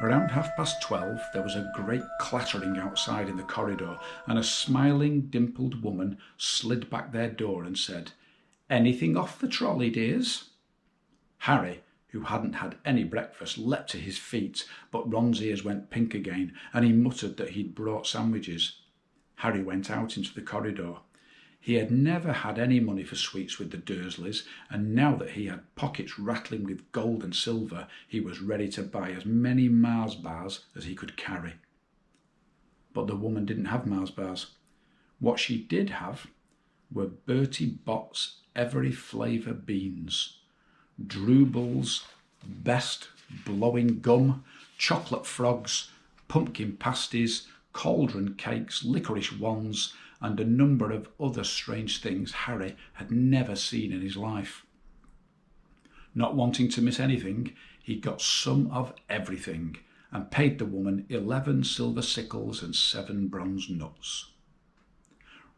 Around 12:30 there was a great clattering outside in the corridor, and a smiling, dimpled woman slid back their door and said, "Anything off the trolley, dears?" Harry, who hadn't had any breakfast, leapt to his feet, but Ron's ears went pink again, and he muttered that he'd brought sandwiches. Harry went out into the corridor. He had never had any money for sweets with the Dursleys, and now that he had pockets rattling with gold and silver, he was ready to buy as many Mars bars as he could carry. But the woman didn't have Mars bars. What she did have were Bertie Bott's every flavour beans, Drubel's best blowing gum, chocolate frogs, pumpkin pasties, cauldron cakes, licorice wands, and a number of other strange things Harry had never seen in his life. Not wanting to miss anything, he got some of everything and paid the woman 11 silver sickles and 7 bronze nuts.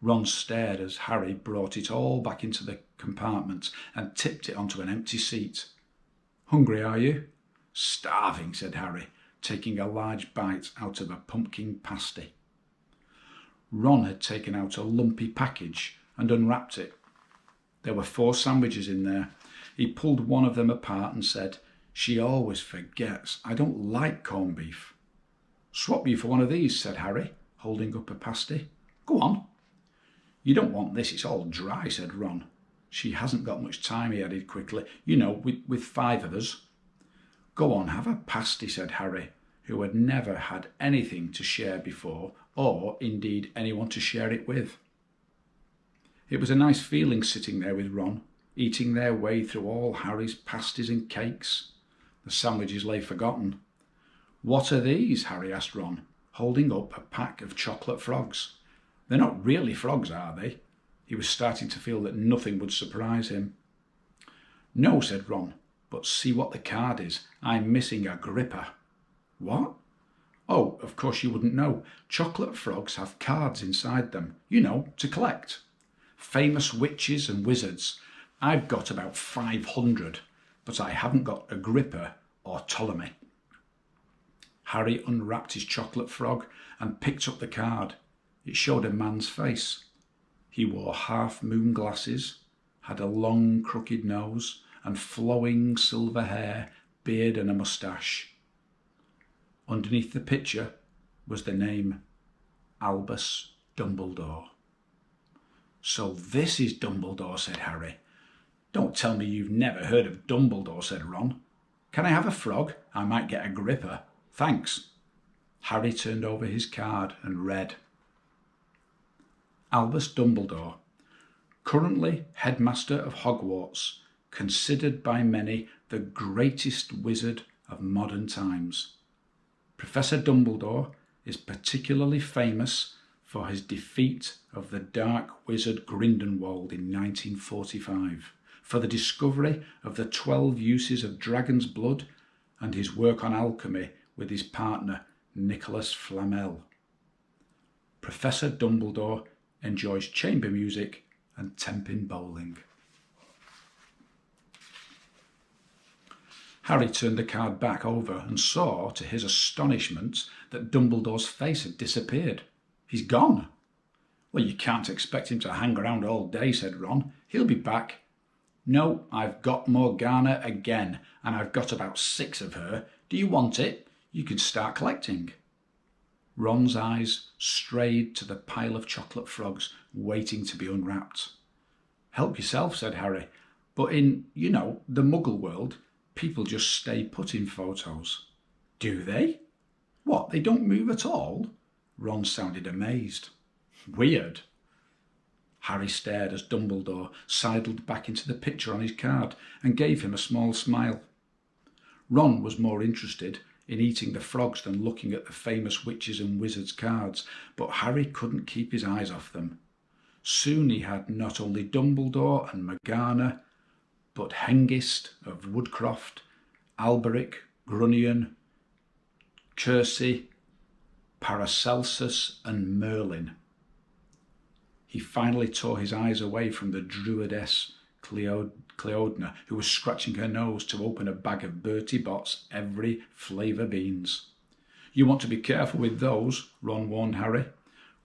Ron stared as Harry brought it all back into the compartment and tipped it onto an empty seat. "Hungry, are you?" "Starving," said Harry, taking a large bite out of a pumpkin pasty. Ron had taken out a lumpy package and unwrapped it. There were 4 sandwiches in there. He pulled one of them apart and said, "She always forgets. I don't like corned beef." "Swap you for one of these," said Harry, holding up a pasty. "Go on." "You don't want this, it's all dry," said Ron. "She hasn't got much time," he added quickly. "You know, with 5 of us." "Go on, have a pasty," said Harry, who had never had anything to share before, or indeed anyone to share it with. It was a nice feeling sitting there with Ron, eating their way through all Harry's pasties and cakes. The sandwiches lay forgotten. "What are these?" Harry asked Ron, holding up a pack of chocolate frogs. "They're not really frogs, are they?" He was starting to feel that nothing would surprise him. "No," said Ron, "but see what the card is. I'm missing a gripper." "What?" "Oh, of course you wouldn't know. Chocolate frogs have cards inside them, you know, to collect. Famous witches and wizards. I've got about 500, but I haven't got Agrippa or Ptolemy." Harry unwrapped his chocolate frog and picked up the card. It showed a man's face. He wore half-moon glasses, had a long crooked nose, and flowing silver hair, beard and a moustache. Underneath the picture was the name Albus Dumbledore. "So this is Dumbledore," said Harry. "Don't tell me you've never heard of Dumbledore," said Ron. "Can I have a frog? I might get a gripper. Thanks." Harry turned over his card and read, "Albus Dumbledore, currently headmaster of Hogwarts, considered by many the greatest wizard of modern times. Professor Dumbledore is particularly famous for his defeat of the dark wizard Grindelwald in 1945, for the discovery of the 12 uses of dragon's blood, and his work on alchemy with his partner Nicholas Flamel. Professor Dumbledore enjoys chamber music and tenpin bowling." Harry turned the card back over and saw, to his astonishment, that Dumbledore's face had disappeared. "He's gone." "Well, you can't expect him to hang around all day," said Ron. "He'll be back." "No, I've got Morgana again, and I've got about 6 of her. Do you want it? You can start collecting." Ron's eyes strayed to the pile of chocolate frogs waiting to be unwrapped. "Help yourself," said Harry. "But in, you know, the Muggle world, people just stay put in photos." "Do they? What, they don't move at all?" Ron sounded amazed. "Weird." Harry stared as Dumbledore sidled back into the picture on his card and gave him a small smile. Ron was more interested in eating the frogs than looking at the famous witches and wizards cards, but Harry couldn't keep his eyes off them. Soon he had not only Dumbledore and Morgana, but Hengist of Woodcroft, Alberic, Grunion, Kersey, Paracelsus and Merlin. He finally tore his eyes away from the druidess Cleodna, who was scratching her nose to open a bag of Bertie Bott's every flavour beans. You want to be careful with those, Ron warned Harry.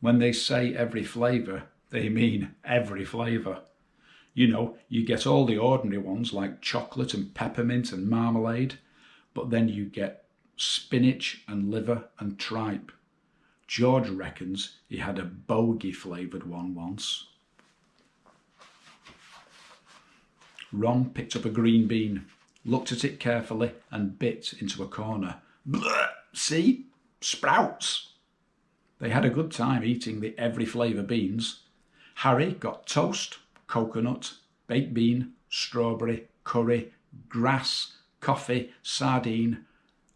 When they say every flavour, they mean every flavour. You know, you get all the ordinary ones like chocolate and peppermint and marmalade, but then you get spinach and liver and tripe. George reckons he had a bogey flavoured one once. Ron picked up a green bean, looked at it carefully and bit into a corner. Blech! See? Sprouts! They had a good time eating the every flavour beans. Harry got toast, coconut, baked bean, strawberry, curry, grass, coffee, sardine,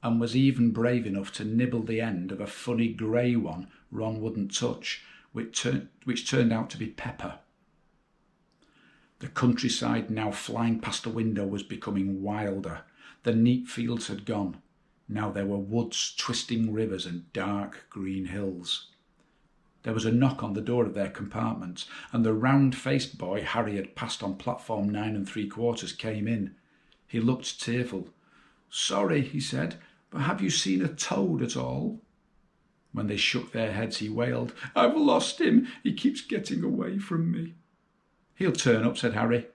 and was even brave enough to nibble the end of a funny grey one Ron wouldn't touch, which turned out to be pepper. The countryside now flying past the window was becoming wilder. The neat fields had gone. Now there were woods, twisting rivers and dark green hills. There was a knock on the door of their compartment, and the round-faced boy Harry had passed on platform 9 3/4 came in. He looked tearful. "Sorry," he said, "but have you seen a toad at all?" When they shook their heads, he wailed, "I've lost him. He keeps getting away from me." "He'll turn up," said Harry.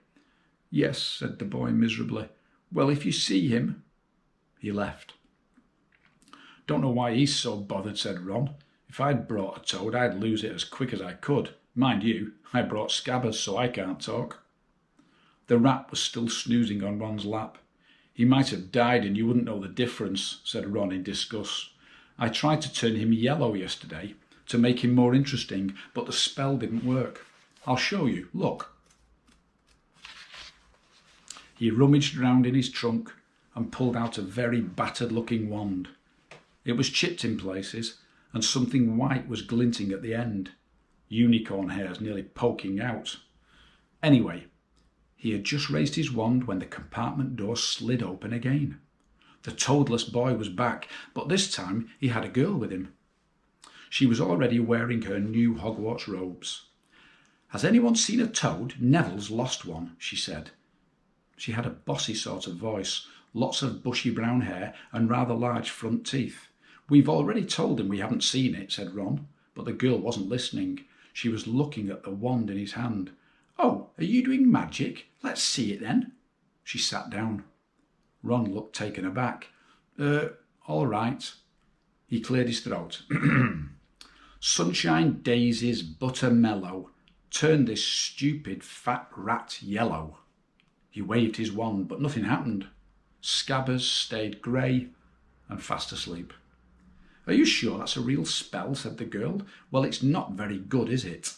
"Yes," said the boy miserably. "Well, if you see him." He left. "Don't know why he's so bothered," said Ron. "If I'd brought a toad, I'd lose it as quick as I could. Mind you, I brought Scabbers, so I can't talk." The rat was still snoozing on Ron's lap. "He might have died and you wouldn't know the difference," said Ron in disgust. "I tried to turn him yellow yesterday to make him more interesting, but the spell didn't work. I'll show you. Look." He rummaged round in his trunk and pulled out a very battered-looking wand. It was chipped in places, and something white was glinting at the end. Unicorn hairs nearly poking out. Anyway, he had just raised his wand when the compartment door slid open again. The toadless boy was back, but this time he had a girl with him. She was already wearing her new Hogwarts robes. "Has anyone seen a toad? Neville's lost one," she said. She had a bossy sort of voice, lots of bushy brown hair and rather large front teeth. "We've already told him we haven't seen it," said Ron, but the girl wasn't listening. She was looking at the wand in his hand. "Oh, are you doing magic? Let's see it then." She sat down. Ron looked taken aback. All right." He cleared his throat. "Sunshine daisies, butter mellow. Turn this stupid fat rat yellow." He waved his wand, but nothing happened. Scabbers stayed grey and fast asleep. "Are you sure that's a real spell?" said the girl. "Well, it's not very good, is it?"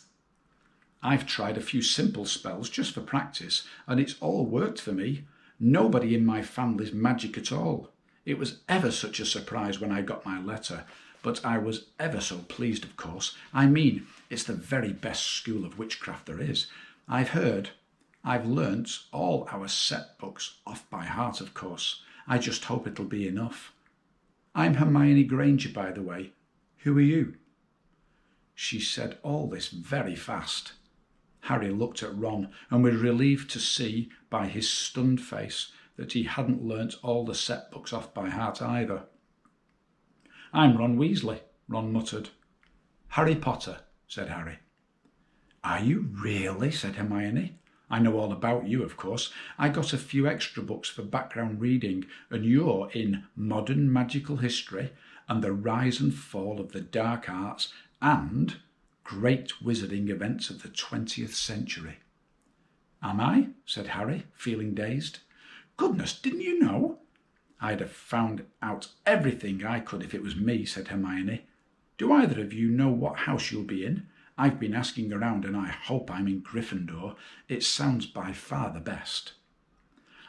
"I've tried a few simple spells just for practice, and it's all worked for me. Nobody in my family's magic at all. It was ever such a surprise when I got my letter, but I was ever so pleased, of course. I mean, it's the very best school of witchcraft there is. I've learnt all our set books off by heart, of course. I just hope it'll be enough. I'm Hermione Granger, by the way. Who are you?" She said all this very fast. Harry looked at Ron and was relieved to see by his stunned face that he hadn't learnt all the set books off by heart either. "I'm Ron Weasley," Ron muttered. "Harry Potter," said Harry. "Are you really?" said Hermione. "I know all about you, of course. I got a few extra books for background reading, and you're in Modern Magical History and the Rise and Fall of the Dark Arts and Great Wizarding Events of the 20th Century. "Am I?" said Harry, feeling dazed. "Goodness, didn't you know?" "I'd have found out everything I could if it was me," said Hermione. "Do either of you know what house you'll be in? I've been asking around and I hope I'm in Gryffindor. It sounds by far the best."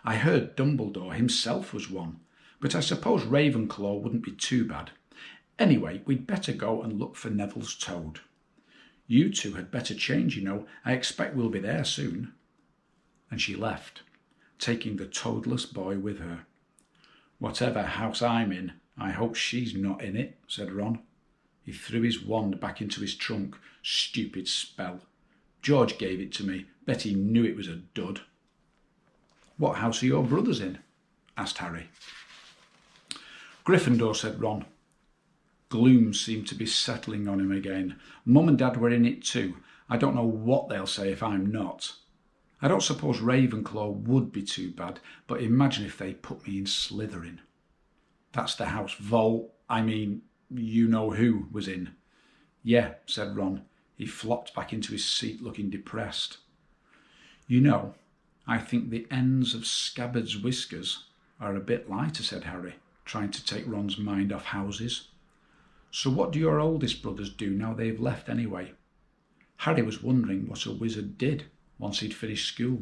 "I heard Dumbledore himself was one, but I suppose Ravenclaw wouldn't be too bad. Anyway, we'd better go and look for Neville's toad. You two had better change, you know. I expect we'll be there soon." And she left, taking the toadless boy with her. "Whatever house I'm in, I hope she's not in it," said Ron. He threw his wand back into his trunk. "Stupid spell. George gave it to me. Bet he knew it was a dud." What house are your brothers in? Asked Harry. Gryffindor, said Ron. Gloom seemed to be settling on him again. Mum and Dad were in it too. I don't know what they'll say if I'm not. I don't suppose Ravenclaw would be too bad, but imagine if they put me in Slytherin. That's the house you-know-who was in. Yeah, said Ron. He flopped back into his seat looking depressed. You know, I think the ends of Scabbard's whiskers are a bit lighter, said Harry, trying to take Ron's mind off houses. So what do your oldest brothers do now they've left anyway? Harry was wondering what a wizard did once he'd finished school.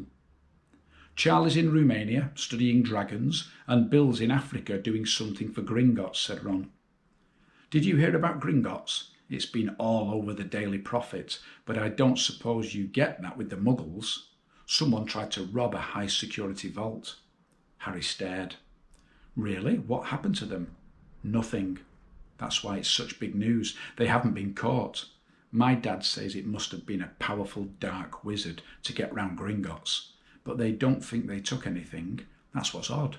Charlie's in Romania studying dragons, and Bill's in Africa doing something for Gringotts, said Ron. Did you hear about Gringotts? It's been all over the Daily Prophet, but I don't suppose you get that with the Muggles. Someone tried to rob a high-security vault. Harry stared. Really? What happened to them? Nothing. That's why it's such big news. They haven't been caught. My dad says it must have been a powerful dark wizard to get round Gringotts, but they don't think they took anything. That's what's odd.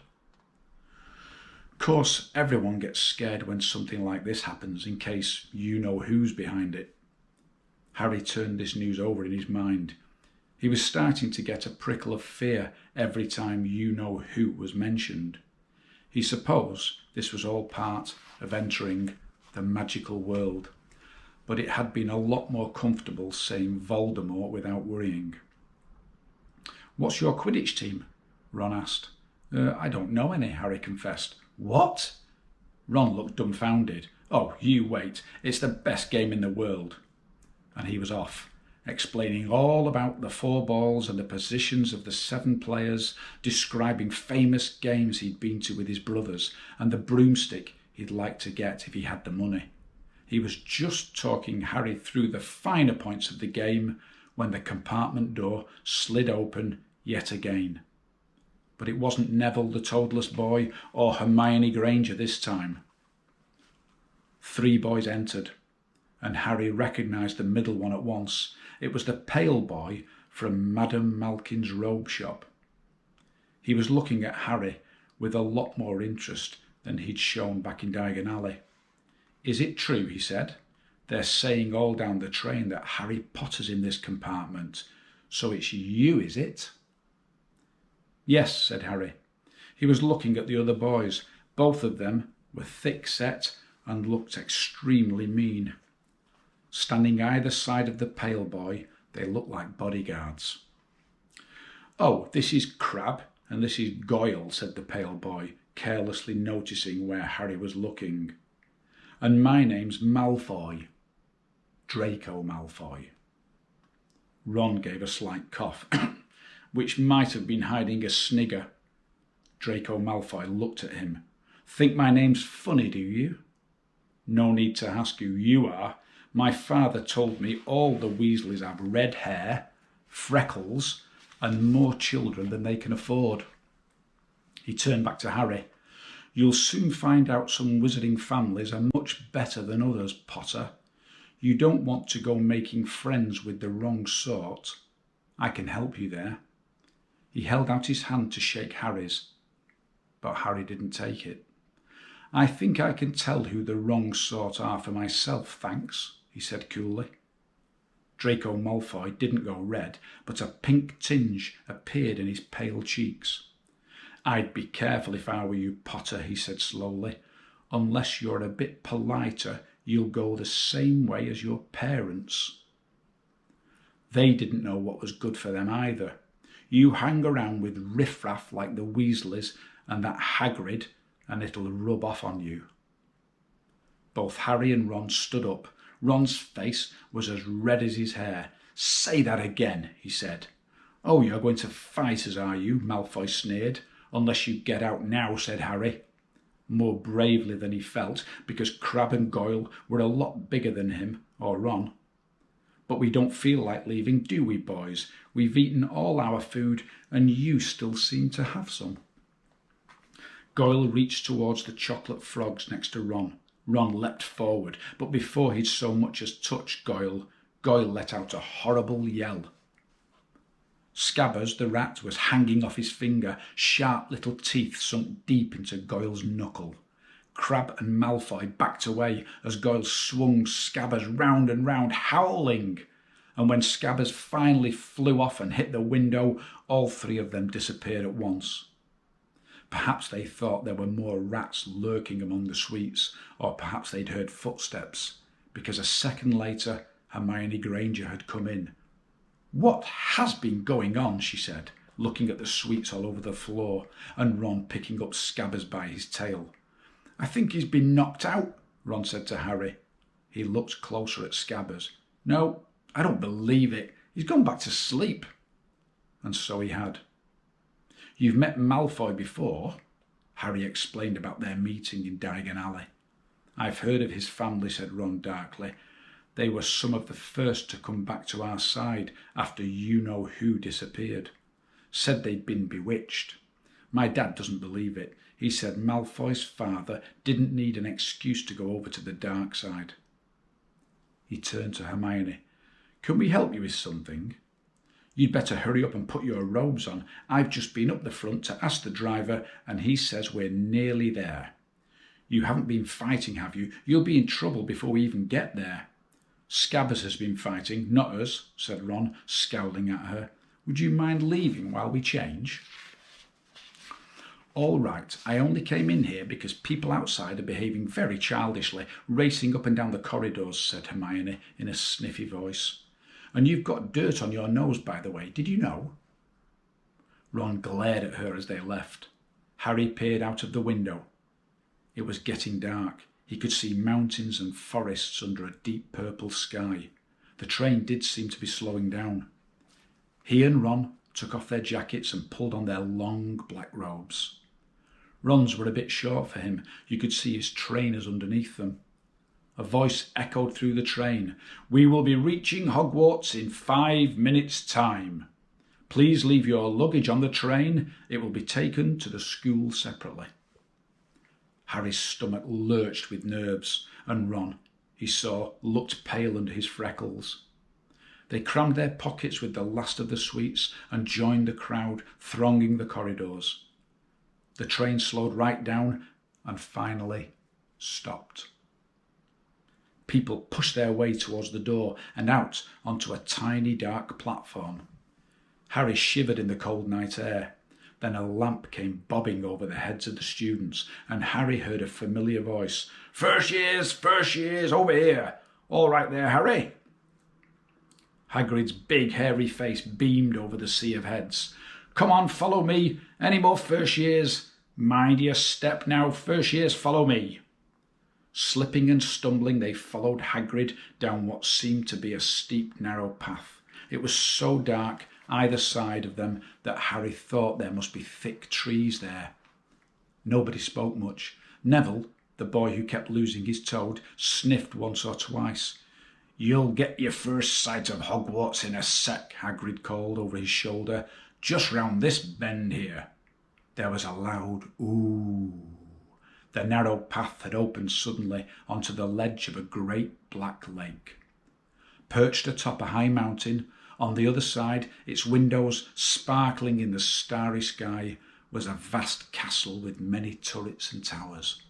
Of course, everyone gets scared when something like this happens in case you know who's behind it. Harry turned this news over in his mind. He was starting to get a prickle of fear every time you know who was mentioned. He supposed this was all part of entering the magical world, but it had been a lot more comfortable saying Voldemort without worrying. What's your Quidditch team? Ron asked. I don't know any, Harry confessed. What? Ron looked dumbfounded. Oh, you wait. It's the best game in the world. And he was off, explaining all about the 4 balls and the positions of the 7 players, describing famous games he'd been to with his brothers and the broomstick he'd like to get if he had the money. He was just talking Harry through the finer points of the game when the compartment door slid open yet again. But it wasn't Neville the Toadless Boy or Hermione Granger this time. 3 boys entered, and Harry recognised the middle one at once. It was the pale boy from Madame Malkin's robe shop. He was looking at Harry with a lot more interest than he'd shown back in Diagon Alley. Is it true, he said. They're saying all down the train that Harry Potter's in this compartment. So it's you, is it? Yes, said Harry. He was looking at the other boys. Both of them were thick-set and looked extremely mean. Standing either side of the pale boy, they looked like bodyguards. Oh, this is Crabbe and this is Goyle, said the pale boy, carelessly noticing where Harry was looking. And my name's Malfoy. Draco Malfoy. Ron gave a slight cough, which might have been hiding a snigger. Draco Malfoy looked at him. Think my name's funny, do you? No need to ask who you are. My father told me all the Weasleys have red hair, freckles, and more children than they can afford. He turned back to Harry. You'll soon find out some wizarding families are much better than others, Potter. You don't want to go making friends with the wrong sort. I can help you there. He held out his hand to shake Harry's, but Harry didn't take it. I think I can tell who the wrong sort are for myself, thanks, he said coolly. Draco Malfoy didn't go red, but a pink tinge appeared in his pale cheeks. I'd be careful if I were you, Potter, he said slowly. Unless you're a bit politer, you'll go the same way as your parents. They didn't know what was good for them either. You hang around with riffraff like the Weasleys and that Hagrid, and it'll rub off on you. Both Harry and Ron stood up. Ron's face was as red as his hair. Say that again, he said. Oh, you're going to fight us, are you? Malfoy sneered. Unless you get out now, said Harry, more bravely than he felt, because Crabbe and Goyle were a lot bigger than him, or Ron. But we don't feel like leaving, do we, boys? We've eaten all our food, and you still seem to have some. Goyle reached towards the chocolate frogs next to Ron. Ron leapt forward, but before he'd so much as touched Goyle, Goyle let out a horrible yell. Scabbers, the rat, was hanging off his finger, sharp little teeth sunk deep into Goyle's knuckle. Crabbe and Malfoy backed away as Goyle swung Scabbers round and round, howling. And when Scabbers finally flew off and hit the window, all three of them disappeared at once. Perhaps they thought there were more rats lurking among the sweets, or perhaps they'd heard footsteps, because a second later Hermione Granger had come in. "What has been going on?" she said, looking at the sweets all over the floor, and Ron picking up Scabbers by his tail. "I think he's been knocked out," Ron said to Harry. He looked closer at Scabbers. "No, I don't believe it. He's gone back to sleep." And so he had. "You've met Malfoy before?" Harry explained about their meeting in Diagon Alley. "I've heard of his family," said Ron darkly. "They were some of the first to come back to our side after you-know-who disappeared. Said they'd been bewitched. My dad doesn't believe it. He said Malfoy's father didn't need an excuse to go over to the dark side." He turned to Hermione. "Can we help you with something?" "You'd better hurry up and put your robes on. I've just been up the front to ask the driver, and he says we're nearly there." "You haven't been fighting, have you? You'll be in trouble before we even get there." "Scabbers has been fighting, not us," said Ron, scowling at her. "Would you mind leaving while we change?" "All right, I only came in here because people outside are behaving very childishly, racing up and down the corridors," said Hermione in a sniffy voice. "And you've got dirt on your nose, by the way, did you know?" Ron glared at her as they left. Harry peered out of the window. It was getting dark. He could see mountains and forests under a deep purple sky. The train did seem to be slowing down. He and Ron took off their jackets and pulled on their long black robes. Ron's were a bit short for him. You could see his trainers underneath them. A voice echoed through the train. "We will be reaching Hogwarts in 5 minutes' time. Please leave your luggage on the train. It will be taken to the school separately." Harry's stomach lurched with nerves, and Ron, he saw, looked pale under his freckles. They crammed their pockets with the last of the sweets and joined the crowd thronging the corridors. The train slowed right down and finally stopped. People pushed their way towards the door and out onto a tiny dark platform. Harry shivered in the cold night air. Then a lamp came bobbing over the heads of the students, and Harry heard a familiar voice. First years, over here. All right there, Harry." Hagrid's big hairy face beamed over the sea of heads. "Come on, follow me. Any more first years? Mind your step now, first years, follow me." Slipping and stumbling, they followed Hagrid down what seemed to be a steep, narrow path. It was so dark either side of them that Harry thought there must be thick trees there. Nobody spoke much. Neville, the boy who kept losing his toad, sniffed once or twice. "You'll get your first sight of Hogwarts in a sec," Hagrid called over his shoulder. "Just round this bend here." There was a loud ooh. The narrow path had opened suddenly onto the ledge of a great black lake. Perched atop a high mountain, on the other side, its windows sparkling in the starry sky, was a vast castle with many turrets and towers.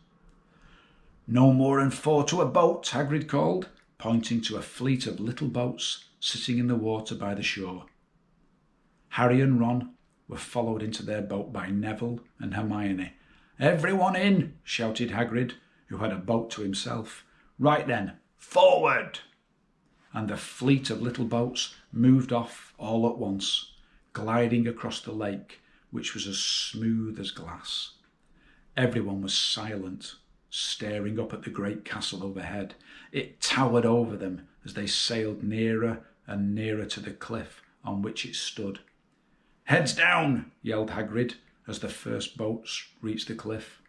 "No more than 4 to a boat," Hagrid called, pointing to a fleet of little boats sitting in the water by the shore. Harry and Ron were followed into their boat by Neville and Hermione. "Everyone in," shouted Hagrid, who had a boat to himself. "Right then, forward!" And the fleet of little boats moved off all at once, gliding across the lake, which was as smooth as glass. Everyone was silent, staring up at the great castle overhead. It towered over them as they sailed nearer and nearer to the cliff on which it stood. "Heads down!" yelled Hagrid as the first boats reached the cliff.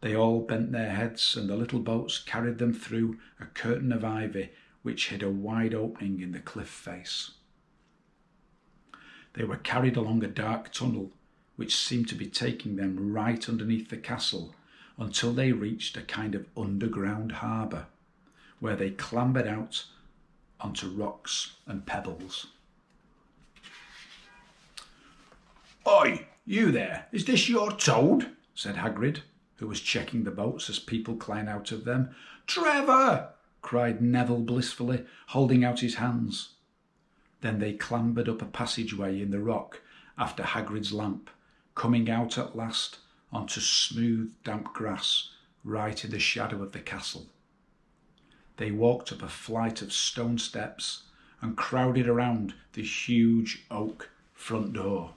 They all bent their heads, and the little boats carried them through a curtain of ivy which hid a wide opening in the cliff face. They were carried along a dark tunnel which seemed to be taking them right underneath the castle until they reached a kind of underground harbour, where they clambered out onto rocks and pebbles. "Oi, you there, is this your Toad?" said Hagrid, who was checking the boats as people climbed out of them. "Trevor!" cried Neville blissfully, holding out his hands. Then they clambered up a passageway in the rock after Hagrid's lamp, coming out at last onto smooth, damp grass right in the shadow of the castle. They walked up a flight of stone steps and crowded around the huge oak front door.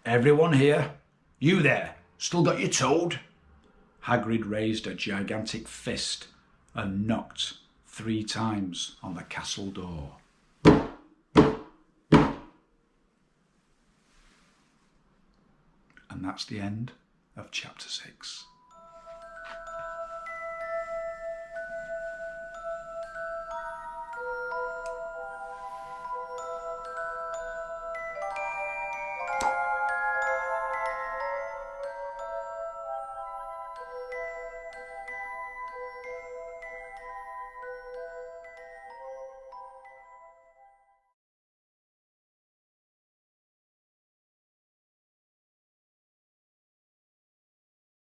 "Everyone here? You there, still got your Toad?" Hagrid raised a gigantic fist and knocked 3 times on the castle door. And that's the end of chapter 6.